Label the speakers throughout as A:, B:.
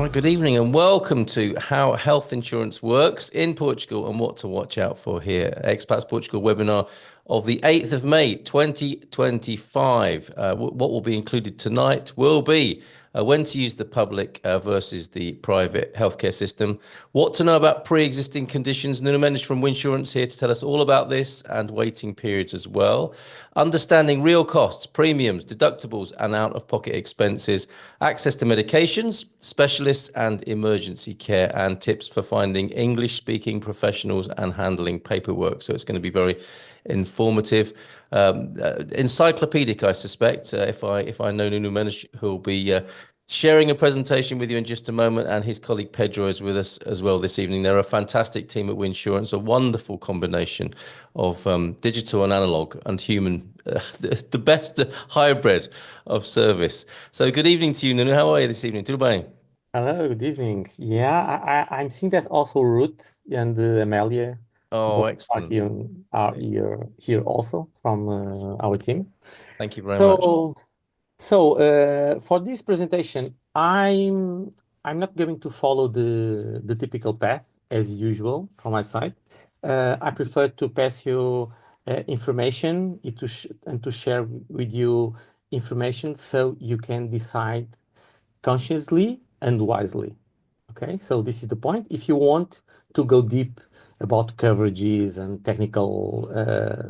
A: Right, good evening and welcome to How Health Insurance Works in Portugal and what to watch out for here. Expats Portugal webinar of the 8th of May 2025. What will be included tonight will be when to use the public versus the private healthcare system, what to know about pre-existing conditions. Nuno Mendes from Winsurance here to tell us all about this and waiting periods as well. Understanding real costs, premiums, deductibles and out-of-pocket expenses, access to medications, specialists and emergency care, and tips for finding English-speaking professionals and handling paperwork. So it's going to be very informative, encyclopedic, I suspect, if I know Nuno Mendes, who'll be sharing a presentation with you in just a moment, and his colleague Pedro is with us as well this evening. They're a fantastic team at Winsurance, a wonderful combination of digital and analog and human, the best hybrid of service. So good evening to you, Nuno. How are you this evening? Tudo bem?
B: Hello, good evening. Yeah, I'm seeing that also Ruth and Amelia
A: Oh,
B: both are
A: excellent.
B: here also from our team.
A: Thank you very much.
B: So for this presentation, I'm not going to follow the typical path as usual from my side. I prefer to pass you information and to share with you information so you can decide consciously and wisely. Okay, so this is the point. If you want to go deep about coverages and technical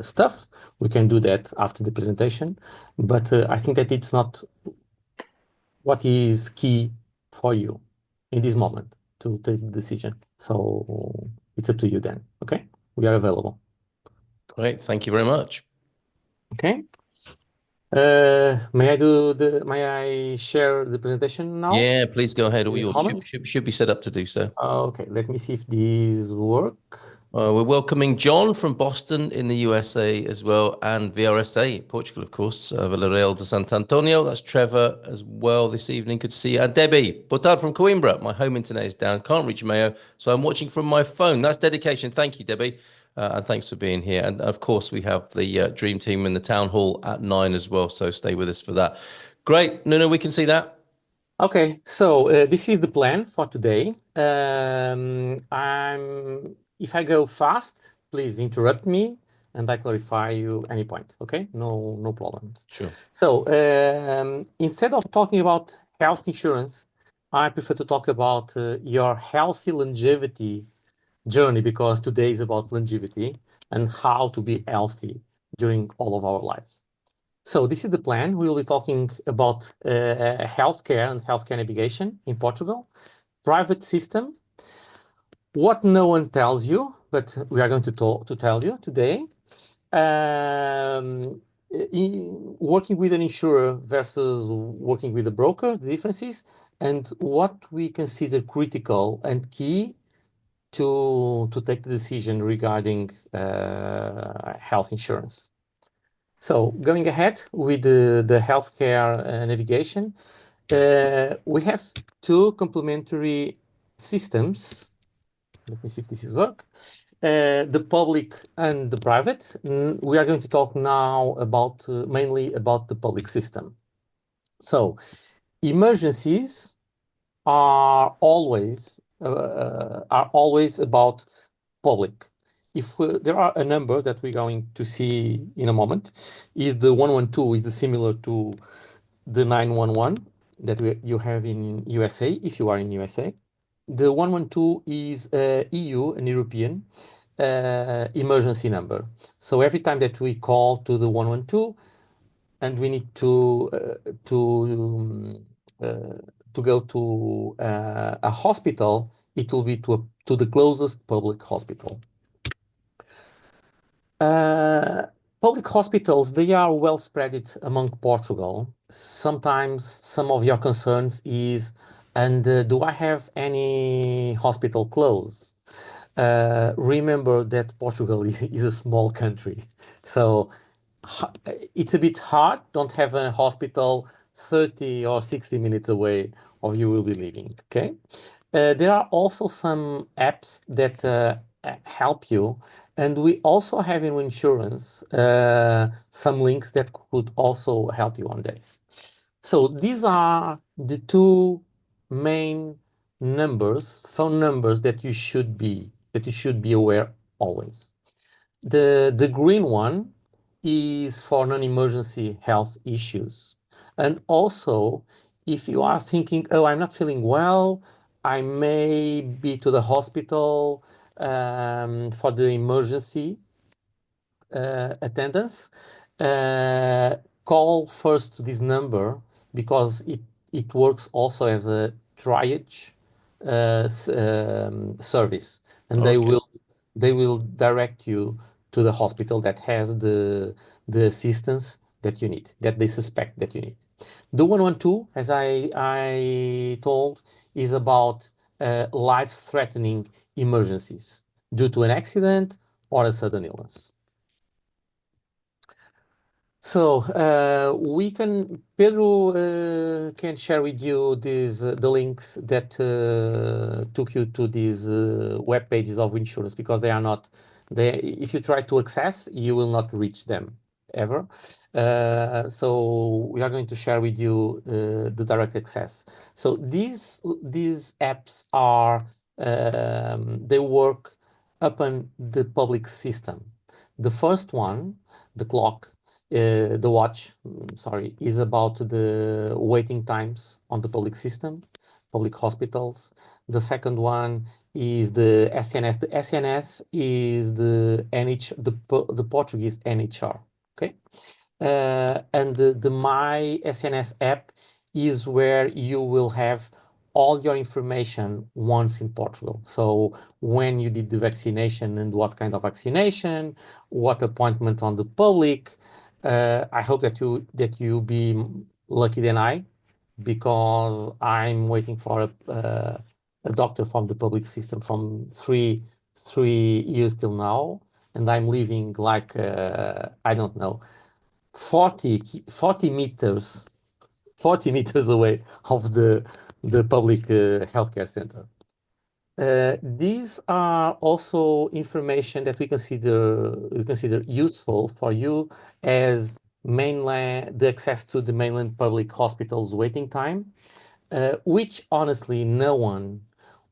B: stuff, we can do that after the presentation. But I think that it's not what is key for you in this moment to take the decision. So it's up to you then. Okay, we are available.
A: Great. Thank you very much.
B: Okay. May I share the presentation now?
A: Yeah, please go ahead. All
B: In a
A: yours.
B: moment.
A: Should be set up to do so.
B: Okay, let me see if these work.
A: We're welcoming John from Boston in the USA as well, and VRSA, Portugal, of course, Villarreal de Santo Antonio. That's Trevor as well this evening. Good to see you. And Debbie Botard from Coimbra. My home internet is down. Can't reach Mayo, so I'm watching from my phone. That's dedication. Thank you, Debbie. And thanks for being here. And of course, we have the Dream Team in the town hall at 9 as well, so stay with us for that. Great. No, we can see that.
B: Okay, so this is the plan for today. If I go fast, please interrupt me and I clarify you any point. Okay, no problems.
A: Sure.
B: So instead of talking about health insurance, I prefer to talk about your healthy longevity journey, because today is about longevity and how to be healthy during all of our lives. So this is the plan. We will be talking about healthcare and healthcare navigation in Portugal, private system, what no one tells you, but we are going to tell you today. Working with an insurer versus working with a broker, the differences, and what we consider critical and key to take the decision regarding health insurance. So going ahead with the healthcare navigation, we have two complementary systems. Let me see if this is work. The public and the private. We are going to talk now about mainly about the public system. So emergencies are always about public. If there are a number that we're going to see in a moment, is the 112 is the similar to the 911 that you have in USA, if you are in USA. The 112 is EU, an European emergency number. So every time that we call to the 112 and we need to go to a hospital, it will be to the closest public hospital. Public hospitals, they are well spread among Portugal. Sometimes some of your concerns is, and do I have any hospital close? Remember that Portugal is a small country, so it's a bit hard. Don't have a hospital 30 or 60 minutes away of you will be living, okay? There are also some apps that help you, and we also have in insurance some links that could also help you on this. So these are the two main numbers, phone numbers that you should be aware always. The green one is for non-emergency health issues. And also, if you are thinking, oh, I'm not feeling well, I may be to the hospital for the emergency attendance, call first to this number because it works also as a triage service, and
A: Okay.
B: they will direct you to the hospital that has the assistance that you need, that they suspect that you need. The 112, as I told, is about life-threatening emergencies due to an accident or a sudden illness. So Pedro can share with you the links that took you to these web pages of insurance, because they are not, if you try to access, you will not reach them ever. So we are going to share with you the direct access. So these apps are, they work upon the public system. The first one, the clock, the watch, sorry, is about the waiting times on the public system, public hospitals. The second one is the SNS. The SNS is the the Portuguese NHR. Okay. And the My SNS app is where you will have all your information once in Portugal. So when you did the vaccination and what kind of vaccination, what appointment on the public. I hope that you be lucky than I, because I'm waiting for a doctor from the public system from three years till now, and I'm living like I don't know, 40 meters 40 meters away of the public healthcare center. These are also information that we consider useful for you as the access to the mainland public hospitals waiting time, which honestly no one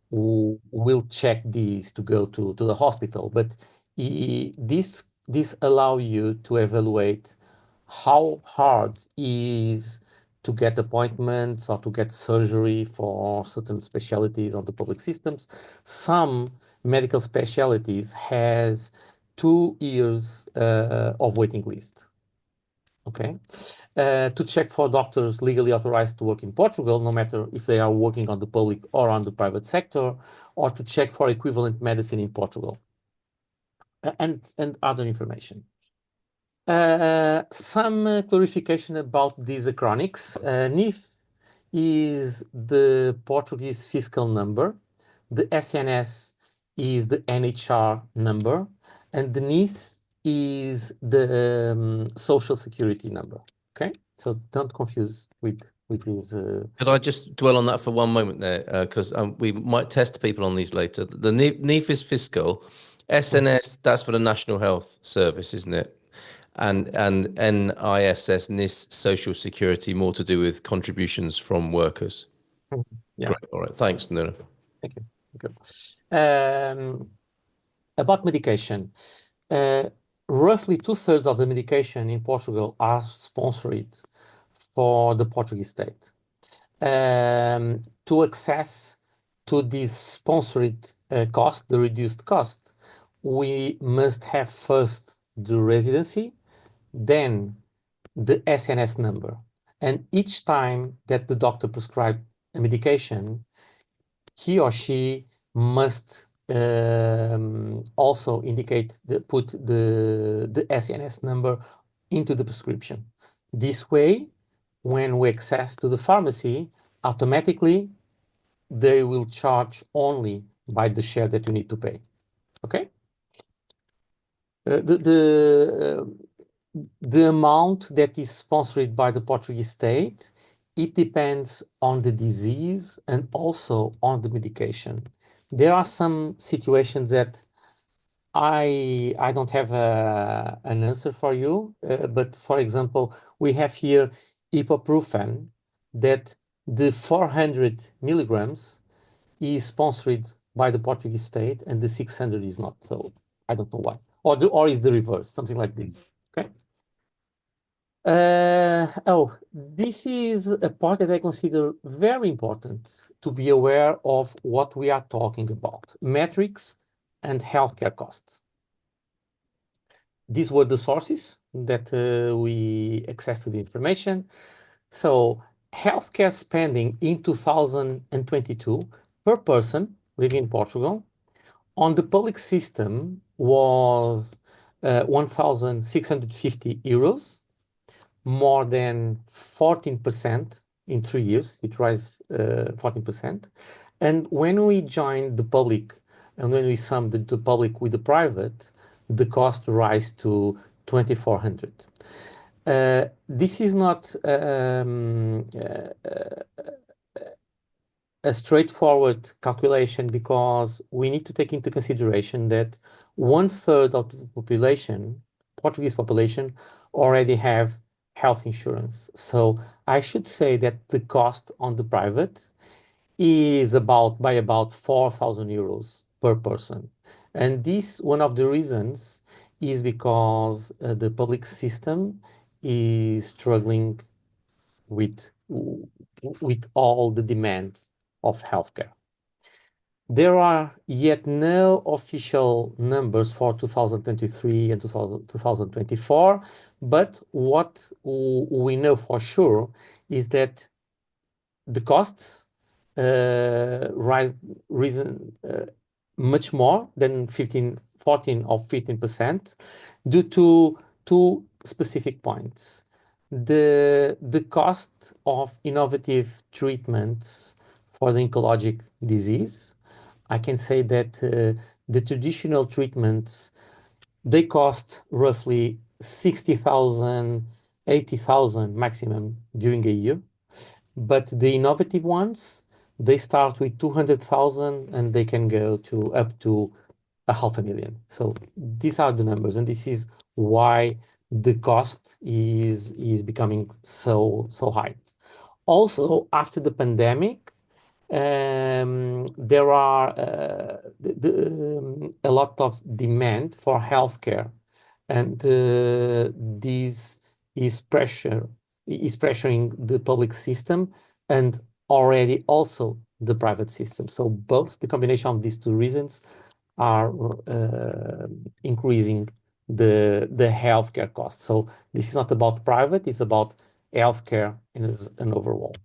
B: will check these to go to the hospital. But this allow you to evaluate how hard is to get appointments or to get surgery for certain specialties on the public systems. Some medical specialties has 2 years of waiting list. Okay. To check for doctors legally authorized to work in Portugal, no matter if they are working on the public or on the private sector, or to check for equivalent medicine in Portugal, and other information. Some clarification about these acronyms. NIF is the Portuguese fiscal number, the SNS is the NHR number, and the NIS is the social security number. Okay, so don't confuse with these.
A: Could I just dwell on that for one moment there? Because we might test people on these later. The NEEF is fiscal. SNS, that's for the National Health Service, isn't it? And NISS, NIS, Social Security, more to do with contributions from workers.
B: Yeah.
A: Great. All right. Thanks, Nuno.
B: Thank you. About medication. Roughly 2/3 of the medication in Portugal are sponsored for the Portuguese state. To access to this sponsored cost, the reduced cost, we must have first the residency, then the SNS number. And each time that the doctor prescribes a medication, he or she must also put the SNS number into the prescription. This way, when we access to the pharmacy, automatically they will charge only by the share that you need to pay. Okay. The amount that is sponsored by the Portuguese state, it depends on the disease and also on the medication. There are some situations that I don't have an answer for you, but for example, we have here ibuprofen that the 400 milligrams is sponsored by the Portuguese state and the 600 is not. So I don't know why. Or is the reverse, something like this. Okay. This is a part that I consider very important to be aware of what we are talking about, metrics and healthcare costs. These were the sources that we accessed to the information. So healthcare spending in 2022 per person living in Portugal on the public system was 1,650 euros, more than 14% in 3 years. It rise 14%. And when we joined the public and when we summed the public with the private, the cost rise to 2,400. This is not a straightforward calculation because we need to take into consideration that 1/3 of the population, Portuguese population, already have health insurance. So I should say that the cost on the private is by about 4,000 euros per person. And this, one of the reasons is because the public system is struggling with all the demand of healthcare. There are yet no official numbers for 2023 and 2024, but what we know for sure is that the costs risen much more than 14 or 15% due to two specific points. The cost of innovative treatments for the oncologic disease. I can say that the traditional treatments, they cost roughly 60,000, 80,000 maximum during a year. But the innovative ones, they start with 200,000 and they can go to up to 500,000. So these are the numbers, and this is why the cost is becoming so high. Also, after the pandemic, there are a lot of demand for healthcare, and this is pressuring the public system and already also the private system. So both the combination of these two reasons are increasing the healthcare costs. So this is not about private, it's about healthcare as an overall.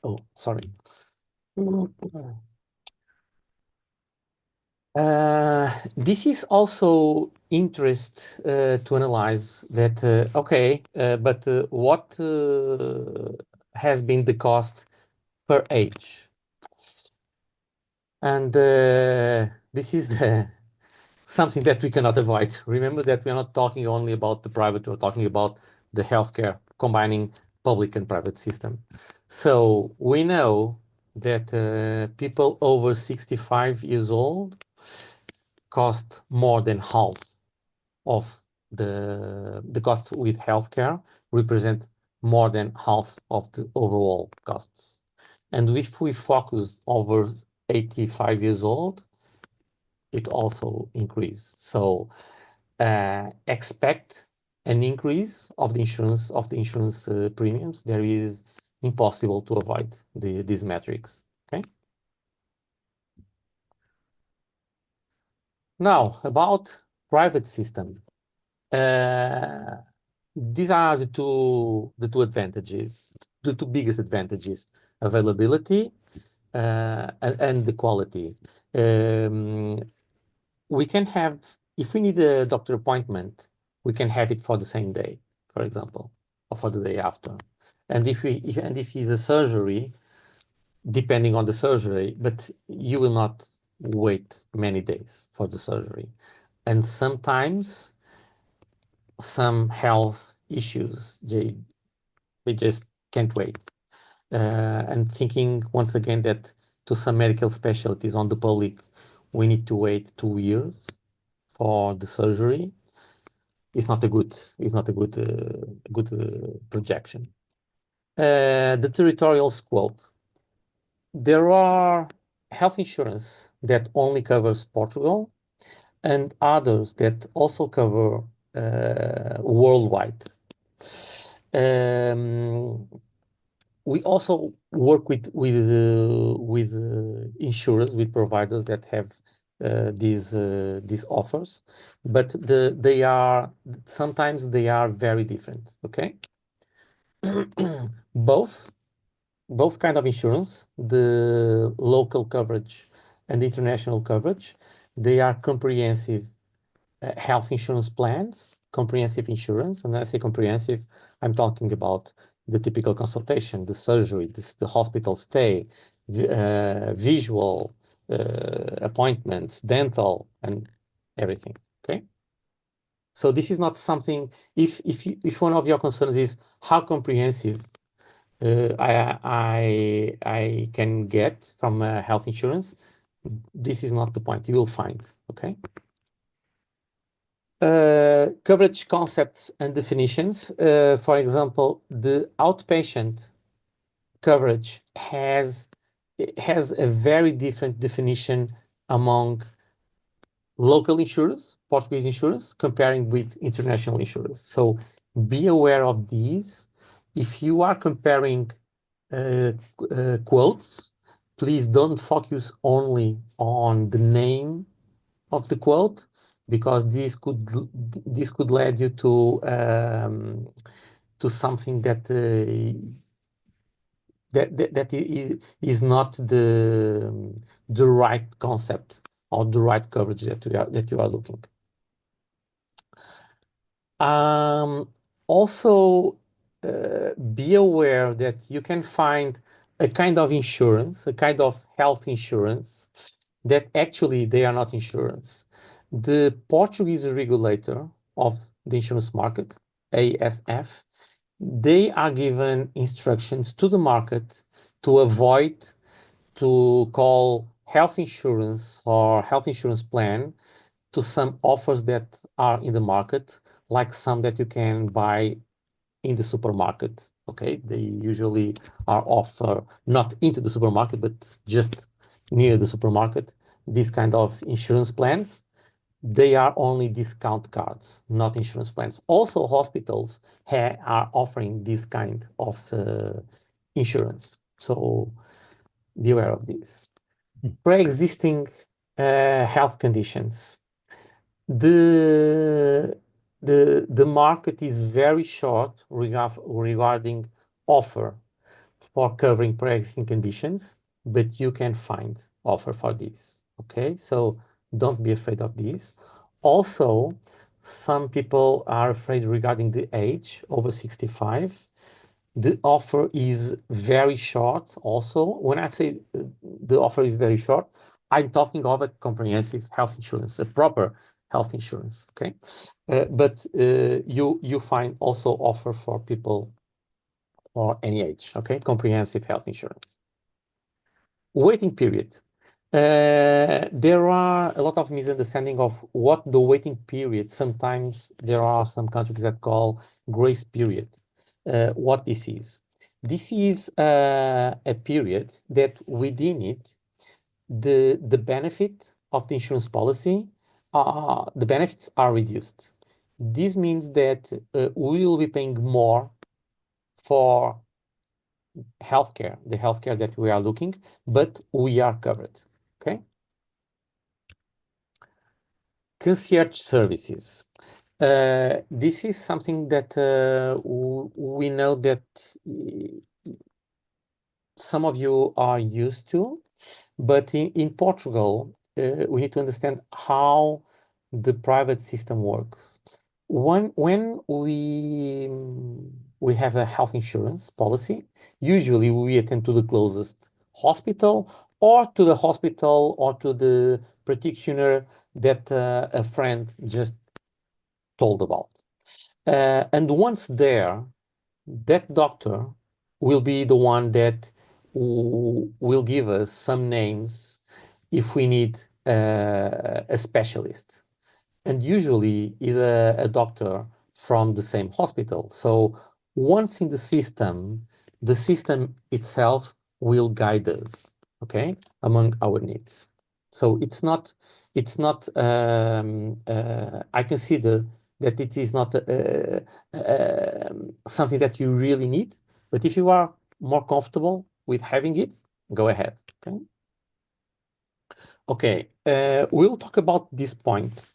B: Oh, sorry. This is also interest to analyze that, okay, but what has been the cost per age? And this is something that we cannot avoid. Remember that we are not talking only about the private, we're talking about the healthcare, combining public and private system. So we know that people over 65 years old cost more than half of the cost with healthcare, represent more than half of the overall costs. And if we focus over 85 years old, it also increase. So expect an increase of the insurance premiums. There is impossible to avoid these metrics. Okay. Now about private system. These are the two advantages, the two biggest advantages: availability and the quality. We can have, if we need a doctor appointment, we can have it for the same day, for example, or for the day after. And if it's a surgery, depending on the surgery, but you will not wait many days for the surgery. And sometimes some health issues, they just can't wait. And thinking once again that to some medical specialties on the public, we need to wait 2 years for the surgery. It's not a good projection. The territorial scope. There are health insurance that only covers Portugal and others that also cover worldwide. We also work with insurers, with providers that have these offers, but they are sometimes they are very different. Okay, both kind of insurance, the local coverage and the international coverage, they are comprehensive health insurance plans, comprehensive insurance. And when I say comprehensive, I'm talking about the typical consultation, the surgery, the hospital stay, visual appointments, dental, and everything. Okay. So this is not something. If one of your concerns is how comprehensive I can get from health insurance, this is not the point. You will find. Okay. Coverage concepts and definitions. For example, the outpatient coverage has a very different definition among local insurers, Portuguese insurers, comparing with international insurers. So be aware of these. If you are comparing quotes, please don't focus only on the name of the quote, because this could lead you to something that is not the right concept or the right coverage that you are looking. Also, be aware that you can find a kind of insurance, a kind of health insurance that actually they are not insurance. The Portuguese regulator of the insurance market, ASF, they are given instructions to the market to avoid to call health insurance or health insurance plan to some offers that are in the market, like some that you can buy in the supermarket. Okay, they usually are offer not into the supermarket, but just near the supermarket. These kind of insurance plans, they are only discount cards, not insurance plans. Also, hospitals are offering this kind of insurance. So be aware of this. Pre-existing health conditions. The market is very short regarding offer for covering pre-existing conditions, but you can find offer for this. Okay, so don't be afraid of this. Also, some people are afraid regarding the age over 65. The offer is very short. Also, when I say the offer is very short, I'm talking of a comprehensive health insurance, a proper health insurance. Okay, but you find also offer for people for any age. Okay, comprehensive health insurance. Waiting period. There are a lot of misunderstanding of what the waiting period. Sometimes there are some countries that call grace period. What this is? This is a period that within it, the benefit of the insurance policy, the benefits are reduced. This means that we will be paying more for healthcare, the healthcare that we are looking, but we are covered. Okay. Concierge services. This is something that we know that some of you are used to, but in Portugal, we need to understand how the private system works. When we have a health insurance policy, usually we attend to the closest hospital or to the hospital or to the practitioner that a friend just told about. And once there, that doctor will be the one that will give us some names if we need a specialist. And usually is a doctor from the same hospital. So once in the system itself will guide us. okay, among our needs. So it's not I consider that it is not something that you really need, but if you are more comfortable with having it, go ahead. Okay. Okay, we'll talk about this point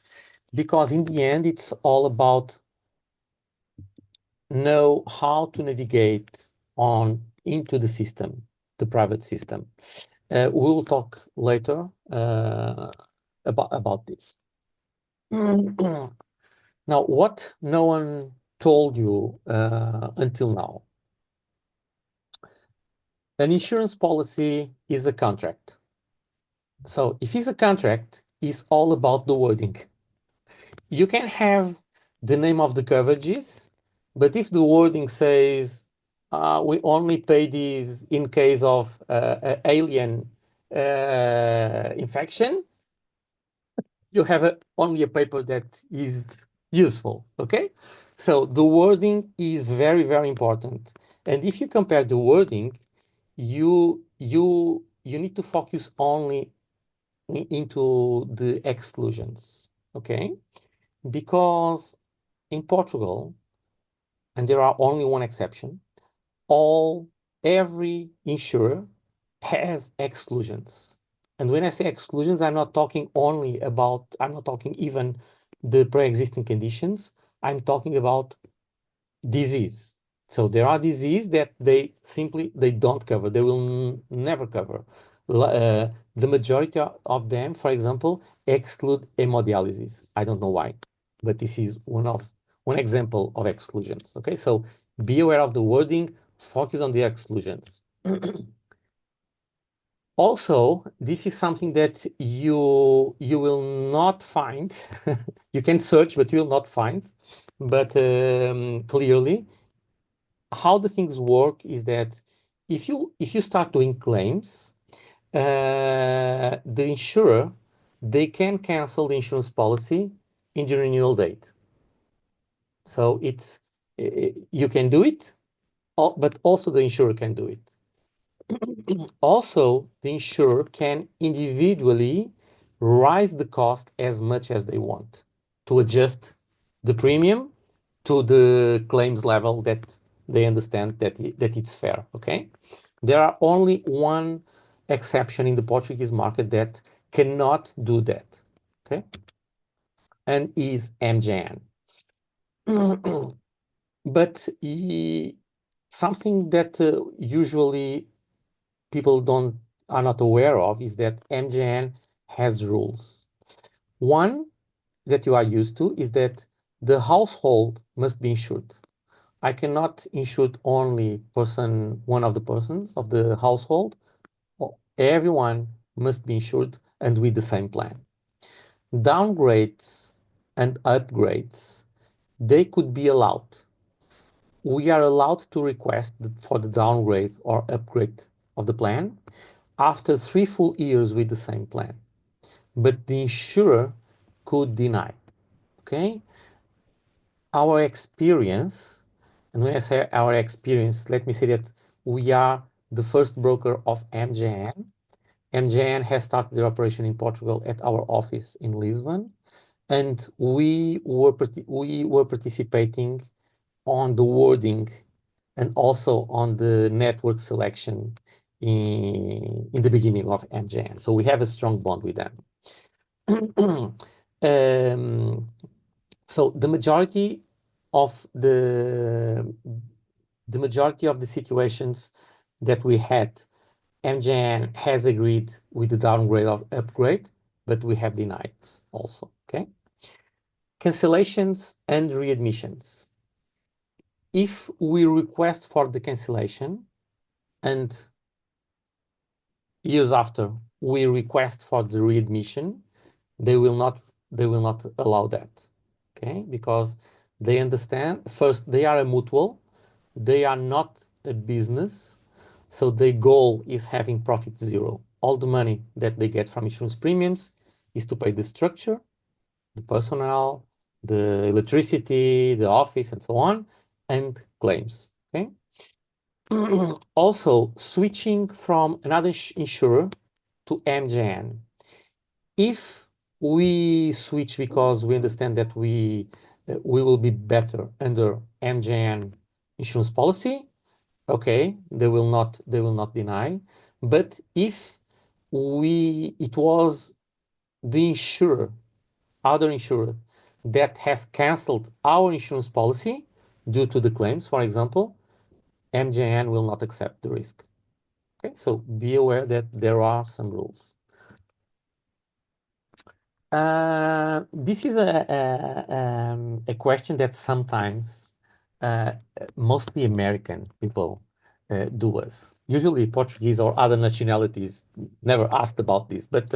B: because in the end, it's all about know how to navigate into the system, the private system. We will talk later about this. Now, what no one told you until now. An insurance policy is a contract. So if it's a contract, it's all about the wording. You can have the name of the coverages, but if the wording says we only pay these in case of alien infection, you have only a paper that is useful, okay? So the wording is very, very important. And if you compare the wording, you need to focus only into the exclusions, okay? Because in Portugal, and there are only one exception, every insurer has exclusions. And when I say exclusions, I'm not talking even the pre-existing conditions. I'm talking about disease. So there are diseases that they don't cover. They will never cover. The majority of them, for example, exclude hemodialysis. I don't know why, but this is one example of exclusions. Okay, so be aware of the wording, focus on the exclusions. Also, this is something that you will not find. You can search, but you will not find. But clearly, how the things work is that if you start doing claims, the insurer, they can cancel the insurance policy in the renewal date. So it's you can do it, but also the insurer can do it. Also, the insurer can individually raise the cost as much as they want to adjust the premium to the claims level that they understand that it's fair, okay? There are only one exception in the Portuguese market that cannot do that, okay? And is MGEN. But something that usually people are not aware of is that MGN has rules. One that you are used to is that the household must be insured. I cannot insure only one of the persons of the household. Everyone must be insured and with the same plan. Downgrades and upgrades, they could be allowed. We are allowed to request for the downgrade or upgrade of the plan after 3 full years with the same plan. But the insurer could deny, okay? Our experience, and when I say our experience, let me say that we are the first broker of MGEN. MGEN has started their operation in Portugal at our office in Lisbon, and we were participating on the wording and also on the network selection in the beginning of MGEN. So we have a strong bond with them. So the majority of the situations that we had, MGN has agreed with the downgrade or upgrade, but we have denied also, okay? Cancellations and readmissions. If we request for the cancellation and years after we request for the readmission, they will not allow that, okay? Because they understand, first, they are a mutual, they are not a business, so their goal is having profit zero. All the money that they get from insurance premiums is to pay the structure, the personnel, the electricity, the office, and so on, and claims, okay? Also, switching from another insurer to MGN. If we switch because we understand that we will be better under MGN insurance policy, okay, they will not deny. But if it was the other insurer that has canceled our insurance policy due to the claims, for example, MGN will not accept the risk. Okay, so be aware that there are some rules. This is a question that sometimes mostly American people do us. Usually Portuguese or other nationalities never asked about this, but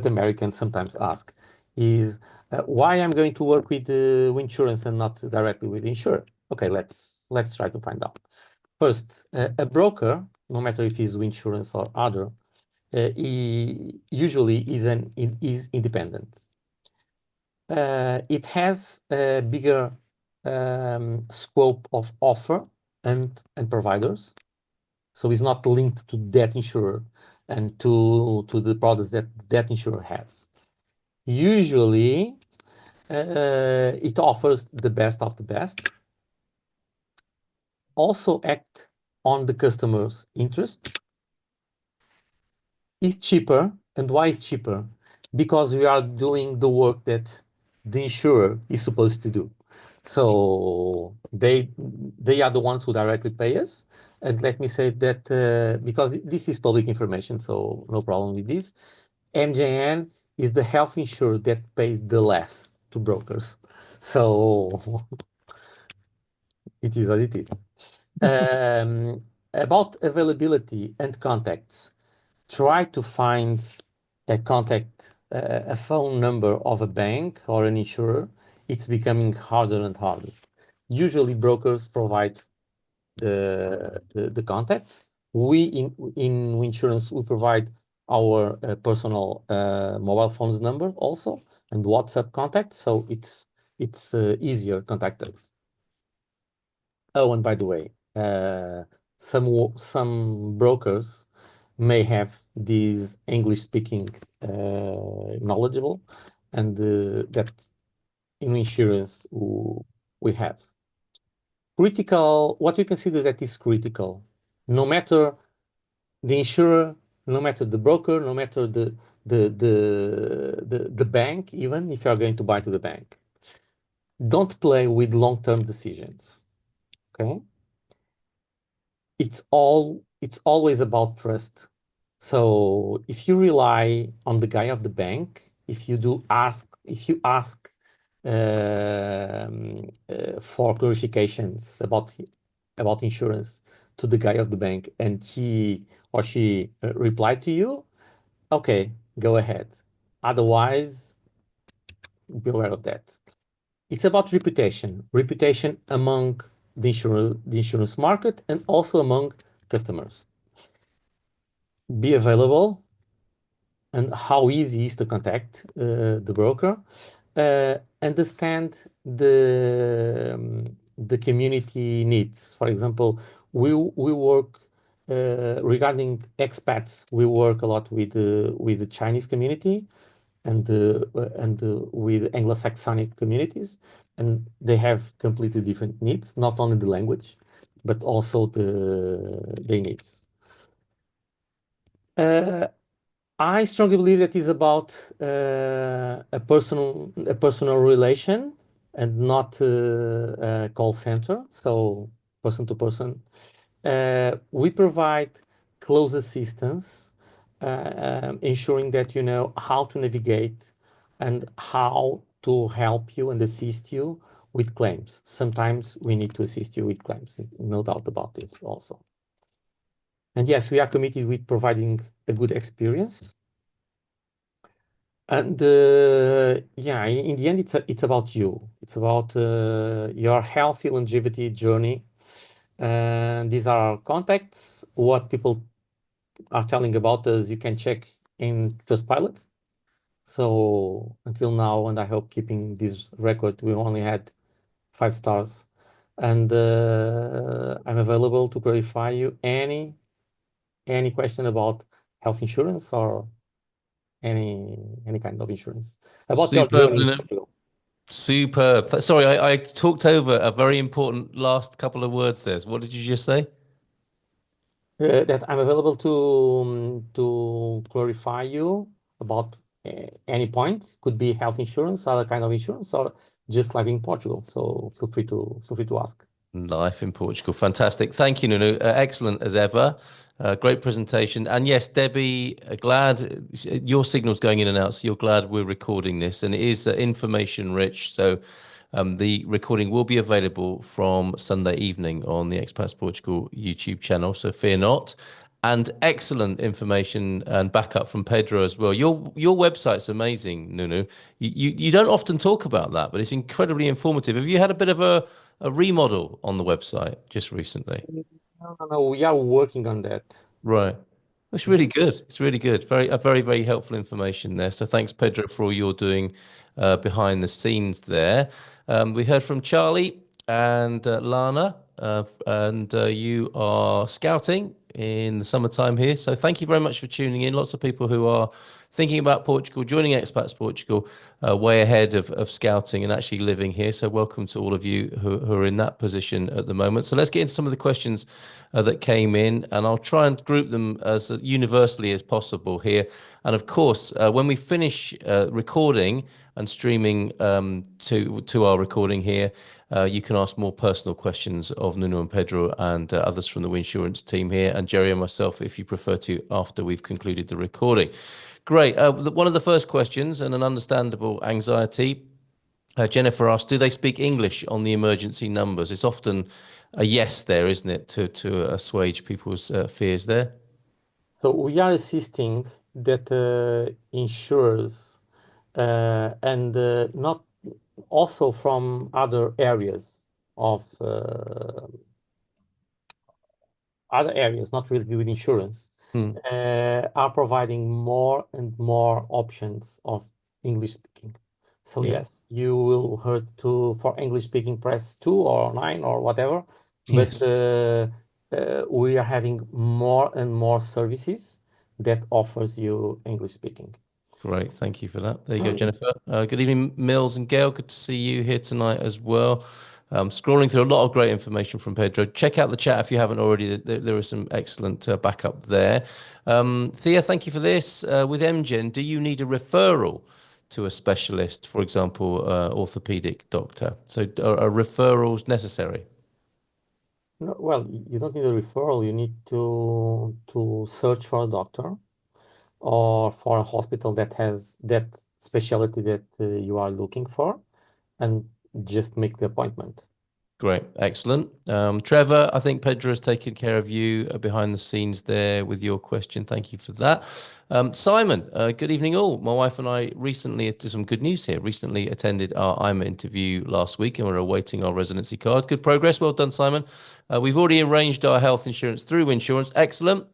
B: Americans sometimes ask is why I'm going to work with Winsurance and not directly with Insurer. Okay, let's try to find out. First, a broker, no matter if he's Winsurance or other, he usually is independent. It has a bigger scope of offer and providers, so it's not linked to that insurer and to the products that insurer has. Usually, it offers the best of the best. Also act on the customer's interest. Is cheaper. And why is cheaper? Because we are doing the work that the insurer is supposed to do. So they are the ones who directly pay us. And let me say that because this is public information, so no problem with this. MGN is the health insurer that pays the less to brokers. So it is what it is. About availability and contacts, try to find a contact, a phone number of a bank or an insurer. It's becoming harder and harder. Usually brokers provide the contacts. We in Winsurance, we provide our personal mobile phones number also and WhatsApp contact, so it's easier contact us. Oh, and by the way, some brokers may have these English-speaking knowledgeable, and that in insurance we have. Critical, what we consider that is critical, no matter the insurer, no matter the broker, no matter the bank, even if you are going to buy to the bank. Don't play with long-term decisions, okay? It's always about trust. So if you rely on the guy of the bank, if you ask for clarifications about insurance to the guy of the bank and he or she replied to you, okay, go ahead. Otherwise, be aware of that. It's about reputation among the insurance market and also among customers. Be available and how easy is to contact the broker. Understand the community needs. For example, we work regarding expats. We work a lot with the Chinese community and with Anglo-Saxonic communities, and they have completely different needs, not only the language, but also their needs. I strongly believe that is about a personal relation and not a call center, so person to person. We provide close assistance, ensuring that you know how to navigate and how to help you and assist you with claims. Sometimes we need to assist you with claims, no doubt about this also. And yes, we are committed with providing a good experience. And yeah, in the end, it's about you. It's about your healthy longevity journey. And these are our contacts. What people are telling about us, you can check in Trustpilot. So until now, and I hope keeping this record, we only had 5 stars and I'm available to clarify you any question about health insurance or any kind of insurance about your
A: Superb,
B: journey in
A: Nuno.
B: Portugal.
A: Superb. Sorry, I talked over a very important last couple of words there. What did you just say?
B: That I'm available to clarify you about any point. Could be health insurance, other kind of insurance, or just living in Portugal. So feel free to ask.
A: Life in Portugal. Fantastic. Thank you, Nunu. Excellent as ever. Great presentation. And yes, Debbie, glad your signal's going in and out. So you're glad we're recording this. And it is information rich. So the recording will be available from Sunday evening on the Expats Portugal YouTube channel. So fear not. And excellent information and backup from Pedro as well. Your website's amazing, Nunu. You don't often talk about that, but it's incredibly informative. Have you had a bit of a remodel on the website just recently?
B: No, no, no, we are working on that.
A: Right. It's
B: Yeah.
A: really good. It's really good. Very helpful information there. So thanks, Pedro, for all you're doing behind the scenes there. We heard from Charlie and Lana, and you are scouting in the summertime here. So thank you very much for tuning in. Lots of people who are thinking about Portugal, joining Expats Portugal, way ahead of scouting and actually living here. So welcome to all of you who are in that position at the moment. So let's get into some of the questions that came in, and I'll try and group them as universally as possible here. And of course, when we finish recording and streaming to our recording here, you can ask more personal questions of Nuno and Pedro and others from the Winsurance team here, and Jerry and myself, if you prefer to, after we've concluded the recording. Great. One of the first questions, and an understandable anxiety, Jennifer asked, do they speak English on the emergency numbers? It's often a yes there, isn't it, to assuage people's fears there?
B: So we are assisting that insurers and not also from other areas of other areas, not really with insurance,
A: Hmm.
B: are providing more and more options of English speaking. So
A: Yeah.
B: yes, you will heard to for English speaking press 2 or 9 or whatever, but
A: Yes.
B: we are having more and more services that offers you English speaking.
A: Great. Thank you for that. There you go, Jennifer. Good evening, Mills and Gail. Good to see you here tonight as well. Scrolling through a lot of great information from Pedro. Check out the chat if you haven't already. There is some excellent backup there. Thea, thank you for this. With MGEN, do you need a referral to a specialist, for example, orthopedic doctor? So are referrals necessary?
B: No, well, you don't need a referral. You need to search for a doctor or for a hospital that has that specialty that you are looking for, and just make the appointment.
A: Great, excellent. Trevor, I think Pedro has taken care of you behind the scenes there with your question. Thank you for that. Simon, good evening all. My wife and I recently, to some good news here, recently attended our IMA interview last week and we're awaiting our residency card. Good progress. Well done, Simon. We've already arranged our health insurance through Insurance. Excellent.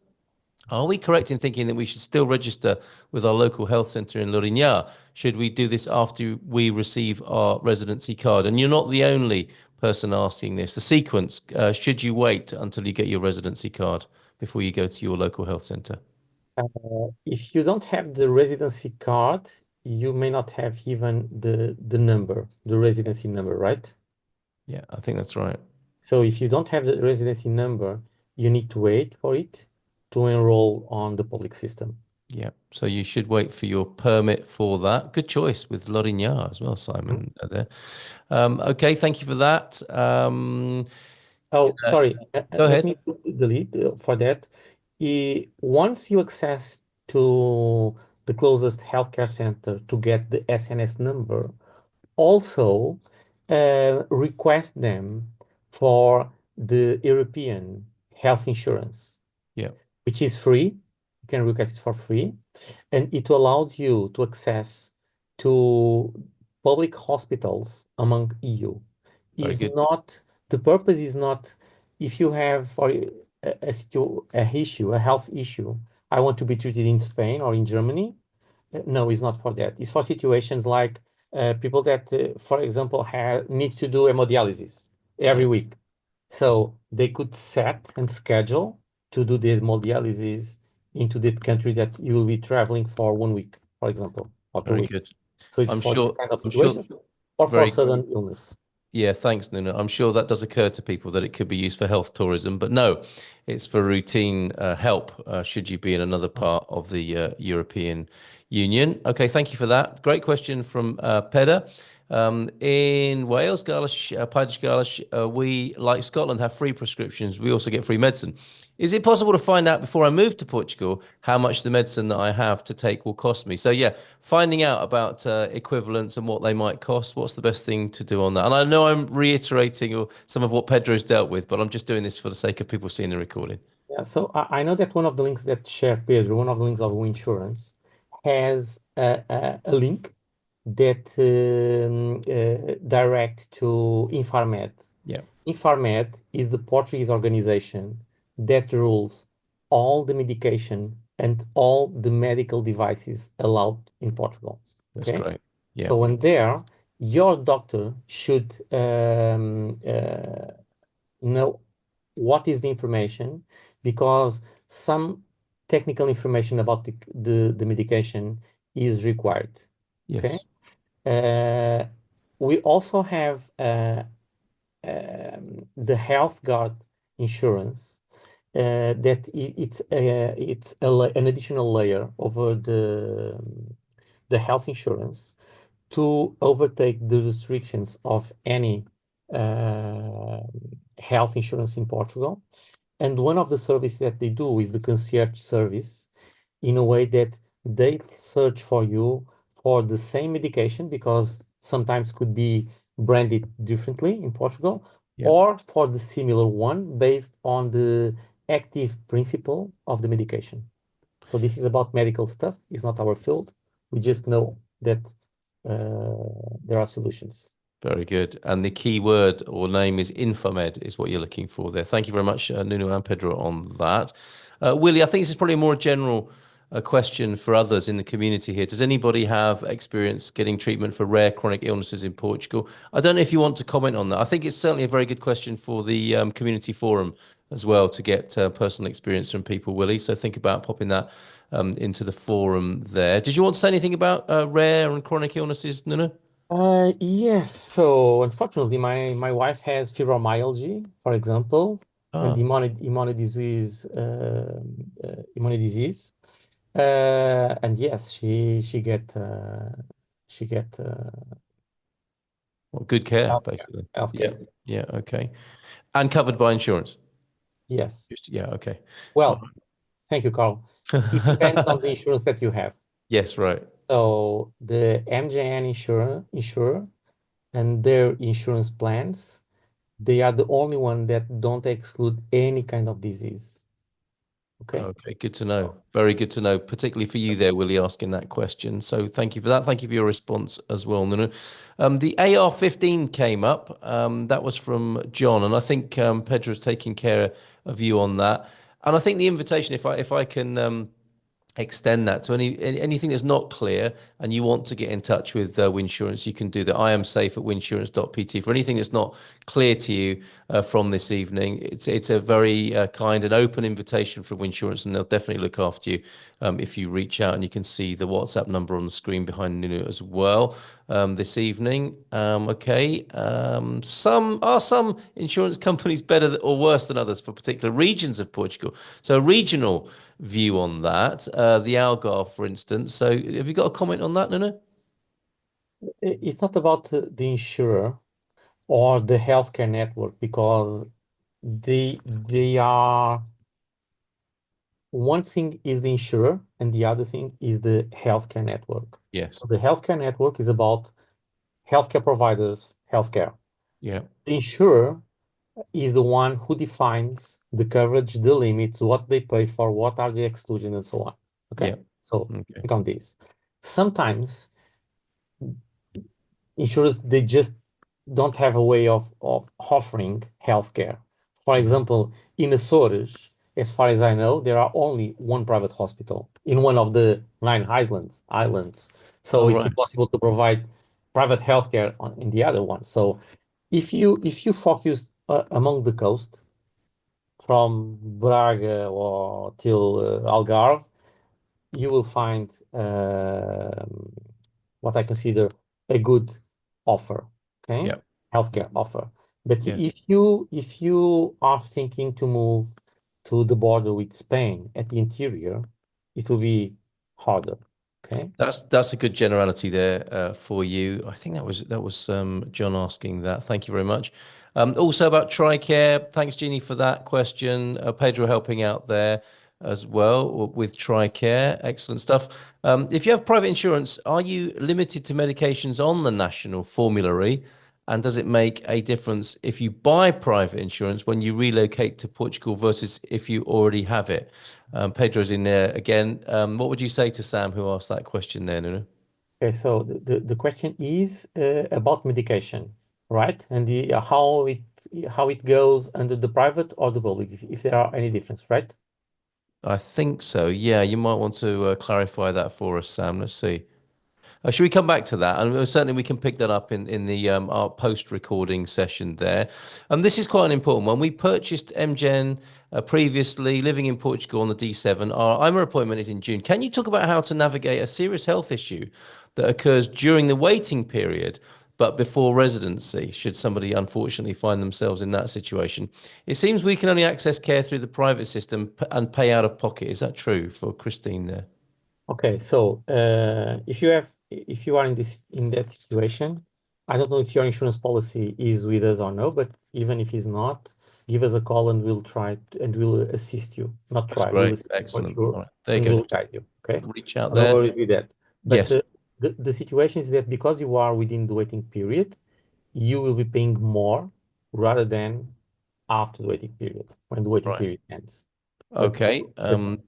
A: Are we correct in thinking that we should still register with our local health centre in Lourinhã? Should we do this after we receive our residency card? And you're not the only person asking this. The sequence, should you wait until you get your residency card before you go to your local health centre?
B: If you don't have the residency card, you may not have even the number, the residency number, right?
A: Yeah, I think that's right.
B: So if you don't have the residency number, you need to wait for it to enroll on the public system.
A: Yeah, so you should wait for your permit for that. Good choice with Lourinhã as well,
B: Mhm.
A: Simon, there. Okay, thank you for that.
B: Oh, sorry.
A: Go
B: Let
A: ahead.
B: me delete for that. Once you access to the closest healthcare center to get the SNS number, also request them for the European health insurance,
A: Yeah,
B: which is free. You can request it for free, and it allows you to access to public hospitals among EU.
A: very
B: Is
A: good.
B: not the purpose is not if you have for a health issue, I want to be treated in Spain or in Germany. No, it's not for that. It's for situations like people that, for example, have need to do hemodialysis. every week. So they could set and schedule to do the hemodialysis into the country that you will be traveling for 1 week, for example, or two
A: Very good.
B: weeks. So it's
A: I'm
B: for this
A: sure.
B: kind of
A: I'm sure.
B: situations or for
A: Very.
B: sudden illness.
A: Yeah, thanks, Nuno. I'm sure that does occur to people that it could be used for health tourism, but no, it's for routine help should you be in another part of the European Union. Okay, thank you for that. Great question from Peda. In Wales, Paige Gaelish, we, like Scotland, have free prescriptions. We also get free medicine. Is it possible to find out before I move to Portugal how much the medicine that I have to take will cost me? So yeah, finding out about equivalents and what they might cost. What's the best thing to do on that? And I know I'm reiterating some of what Pedro's dealt with, but I'm just doing this for the sake of people seeing the recording.
B: Yeah, so I know that one of the links that share Pedro, one of the links of Winsurance, has a link that direct to Infarmed.
A: Yeah,
B: Infarmed is the Portuguese organization that rules all the medication and all the medical devices allowed in Portugal.
A: that's
B: Okay,
A: great. Yeah,
B: so in there, your doctor should know what is the information because some technical information about the medication is required. Okay.
A: yes,
B: Uh, we also have the health guard insurance that an additional layer over the health insurance to overtake the restrictions of any uh, health insurance in Portugal. And one of the services that they do is the concierge service in a way that they search for you for the same medication because sometimes could be branded differently in Portugal
A: yeah.
B: or for the similar one based on the active principle of the medication. So this is about medical stuff. It's not our field. We just know that there are solutions.
A: Very good. And the key word or name is Infomed is what you're looking for there. Thank you very much, Nuno and Pedro, on that. Willie, I think this is probably a more general question for others in the community here. Does anybody have experience getting treatment for rare chronic illnesses in Portugal? I don't know if you want to comment on that. I think it's certainly a very good question for the community forum as well to get personal experience from people, Willie. So think about popping that into the forum there. Did you want to say anything about rare and chronic illnesses, Nuno?
B: Yes. So unfortunately, my wife has fibromyalgia, for example, and
A: Ah,
B: immune disease. And yes, she get
A: well, good care,
B: healthcare.
A: basically. Yeah,
B: Healthcare.
A: yeah, okay. And covered by insurance.
B: Yes.
A: Yeah, okay. All
B: Well, thank you, Carl. It depends on
A: right.
B: the insurance that you have.
A: Yes, right.
B: So the MGN insurer and their insurance plans, they are the only one that don't exclude any kind of disease. Okay.
A: Okay, good to know. Very good to know, particularly for you there, Willie, asking that question. So thank you for that. Thank you for your response as well, Nuno. The AR-15 came up. That was from John, and I think Pedro's taking care of you on that. And I think the invitation, if I can extend that to anything that's not clear and you want to get in touch with Winsurance, you can do that. I am safe at winsurance.pt for anything that's not clear to you from this evening. It's a very kind and open invitation from Winsurance, and they'll definitely look after you if you reach out. And you can see the WhatsApp number on the screen behind Nuno as well this evening. Okay. Some insurance companies better or worse than others for particular regions of Portugal? So regional view on that. The Algarve, for instance. So have you got a comment on that, Nuno?
B: It's not about the insurer or the healthcare network because they are one thing is the insurer and the other thing is the healthcare network.
A: Yes.
B: So the healthcare network is about healthcare providers, healthcare.
A: Yeah.
B: The insurer is the one who defines the coverage, the limits, what they pay for, what are the exclusions, and so on. Okay,
A: Yeah.
B: so
A: Okay.
B: think on this. Sometimes insurers they just don't have a way of offering healthcare. For
A: Mm.
B: example, in Açores, as far as I know, there are only one private hospital in one of the nine islands. So
A: All
B: it's
A: right.
B: impossible to provide private healthcare in the other one. So if you focus among the coast from Braga or till Algarve, you will find what I consider a good offer, okay?
A: Yeah.
B: Healthcare offer. But
A: Yeah.
B: if you are thinking to move to the border with Spain at the interior, it will be harder, okay?
A: That's a good generality there for you. I think that was John asking that. Thank you very much. Also about TRICARE. Thanks, Jeannie, for that question. Pedro helping out there as well with TRICARE. Excellent stuff. If you have private insurance, are you limited to medications on the national formulary? And does it make a difference if you buy private insurance when you relocate to Portugal versus if you already have it? Pedro's in there again. What would you say to Sam, who asked that question there, Nuno?
B: Okay, so the question is about medication, right? And how it goes under the private or the public, if there are any difference, right?
A: I think so. Yeah, you might want to clarify that for us, Sam. Let's see. Should we come back to that? And certainly we can pick that up in the our post-recording session there. This is quite an important one. We purchased MGEN previously, living in Portugal on the D7. Our IMA appointment is in June. Can you talk about how to navigate a serious health issue that occurs during the waiting period, but before residency, should somebody unfortunately find themselves in that situation? It seems we can only access care through the private system and pay out of pocket. Is that true for Christine there?
B: Okay, so if you are in that situation, I don't know if your insurance policy is with us or no, but even if it's not, give us a call and we'll assist you. Not
A: That's
B: try, we'll
A: great.
B: assist you for
A: Excellent.
B: sure,
A: All right. There you
B: and
A: go.
B: we'll guide you. Okay,
A: Reach out
B: no
A: there.
B: worries with that. But
A: Yes.
B: the situation is that because you are within the waiting period, you will be paying more rather than after the waiting period when the waiting
A: Right.
B: period ends. But
A: Okay.
B: but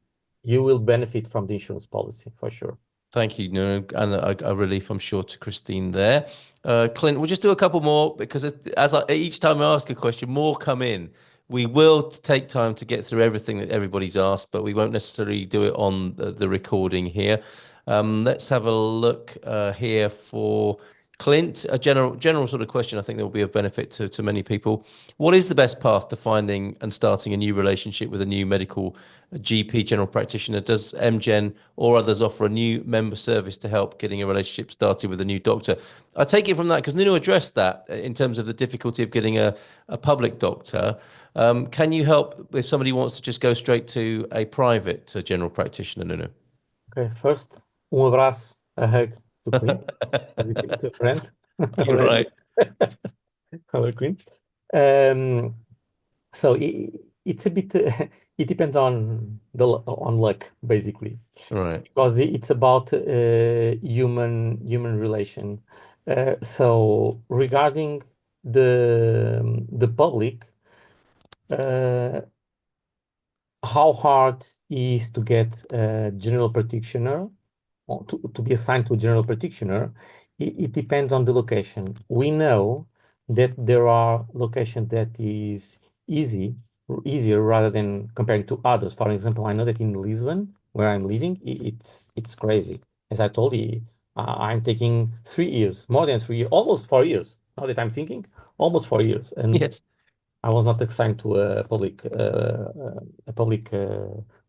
B: you will benefit from the insurance policy for sure.
A: Thank you, Nuno, and a relief, I'm sure, to Christine there. Clint, we'll just do a couple more because each time I ask a question, more come in. We will take time to get through everything that everybody's asked, but we won't necessarily do it on the recording here. Let's have a look here for Clint. A general sort of question I think that will be of benefit to many people. What is the best path to finding and starting a new relationship with a new medical GP general practitioner? Does MGen or others offer a new member service to help getting a relationship started with a new doctor? I take it from that because Nuno addressed that in terms of the difficulty of getting a public doctor. Can you help if somebody wants to just go straight to a private general practitioner, Nuno?
B: Okay, first, abraço, a hug to Clint, as it's a friend
A: You're
B: already.
A: right.
B: Hello, Clint. Um, so it's a bit, it depends on luck, basically,
A: Right.
B: because it's about human relation. So regarding the public, uh, how hard is to get a general practitioner or to be assigned to a general practitioner? It depends on the location. We know that there are locations that is easier rather than comparing to others. For example, I know that in Lisbon, where I'm living, it's crazy. As I told you, I'm taking 3 years, more than 3 years, almost 4 years. Now that I'm thinking, almost 4 years, and
A: Yes.
B: I was not assigned to a public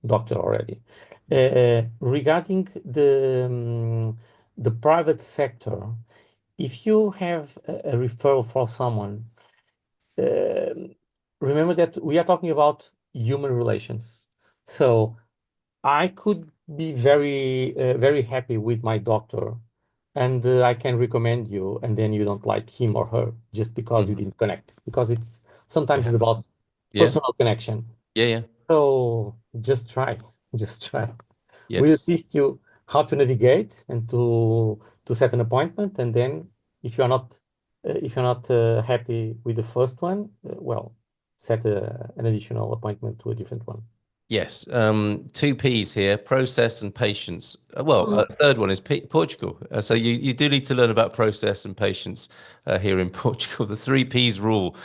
B: doctor already. Regarding the private sector, if you have a referral for someone, uh, remember that we are talking about human relations. So I could be very happy with my doctor, and I can recommend you, and then you don't like him or her just because you
A: Mhm.
B: didn't connect. Because it's sometimes
A: Yeah.
B: it's about
A: Yeah.
B: personal connection.
A: Yeah. Yeah.
B: So just try, just try. We
A: Yes.
B: assist you how to navigate and to set an appointment, and then if you're not happy with the first one, well, set an additional appointment to a different one.
A: Yes. Two P's here, process and patience. well, third one is Portugal. So you do need to learn about process and patience here in Portugal. The three Ps rule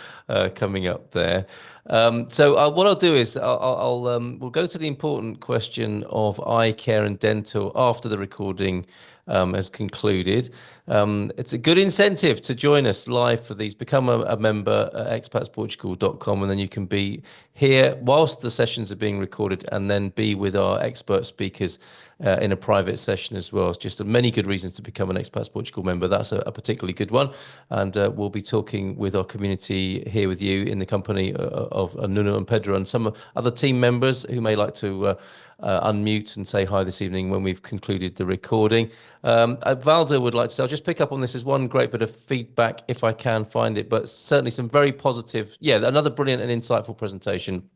A: coming up there. So what I'll do is we'll go to the important question of eye care and dental after the recording has concluded. It's a good incentive to join us live for these. Become a member at expatsportugal.com, and then you can be here whilst the sessions are being recorded, and then be with our expert speakers in a private session as well. It's just many good reasons to become an Expats Portugal member. That's a particularly good one. And we'll be talking with our community here with you in the company of Nuno and Pedro and some other team members who may like to unmute and say hi this evening when we've concluded the recording. Valdo would like to say, I'll just pick up on this as one great bit of feedback if I can find it, but certainly some very positive, another brilliant and insightful presentation.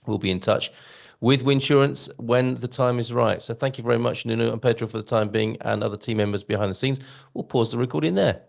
A: We'll be in touch with Winsurance when the time is right. So thank you very much, Nuno and Pedro, for the time being, and other team members behind the scenes. We'll pause the recording there.